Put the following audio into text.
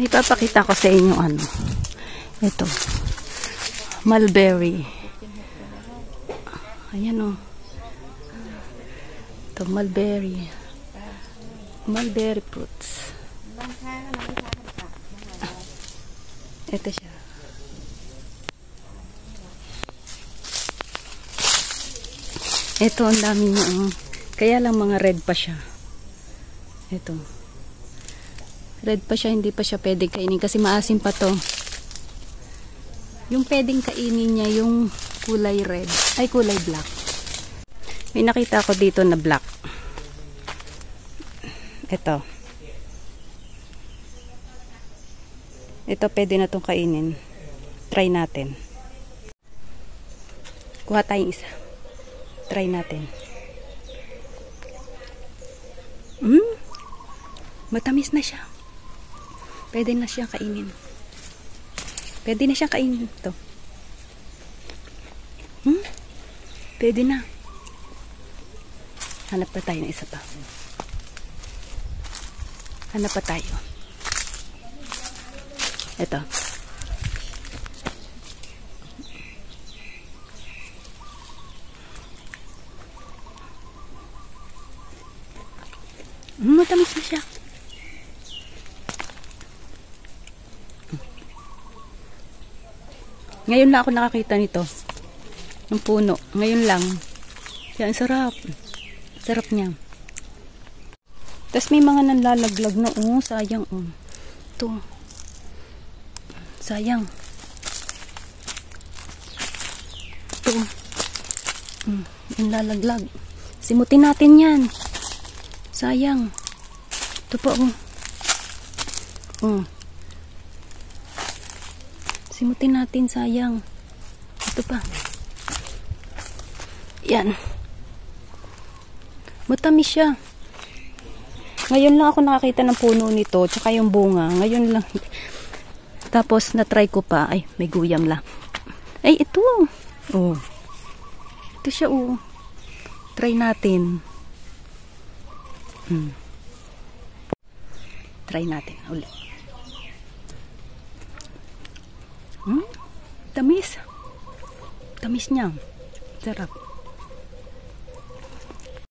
Ipapakita ko sa inyo ano. Ito. Mulberry. Ayan o. Ito, mulberry. Mulberry fruits. Ito siya. Ito, ang dami niya. Kaya lang mga red pa siya. Ito. Red pa siya, hindi pa siya pwedeng kainin kasi maasim pa to. Yung pwedeng kainin niya, yung kulay red. Ay, kulay black. May nakita ko dito na black. Ito. Ito, pwede na itong kainin. Try natin. Kuha tayong isa. Try natin. Matamis na siya. Pwede na siyang kainin. Pwede na siyang kainin ito. Pwede na. Hanap pa tayo ng isa pa. Hanap pa tayo. Ito. Matamis na siya. Ngayon lang ako nakakita nito. Ng puno. Ngayon lang. Kaya ang sarap. Sarap niya. Tapos may mga nanlalaglag na. Sayang. Ito. Sayang. Ito. Nanlalaglag. Simutin natin yan. Sayang. Ito pa. Simutin natin, sayang. Ito pa. Yan. Matamis siya. Ngayon lang ako nakakita ng puno nito, tsaka yung bunga. Ngayon lang. Tapos, na-try ko pa. Ay, may guyam lang. Ay, ito. Ito siya, Try natin. Try natin ulit. Tamis. Tamis niya. Sarap.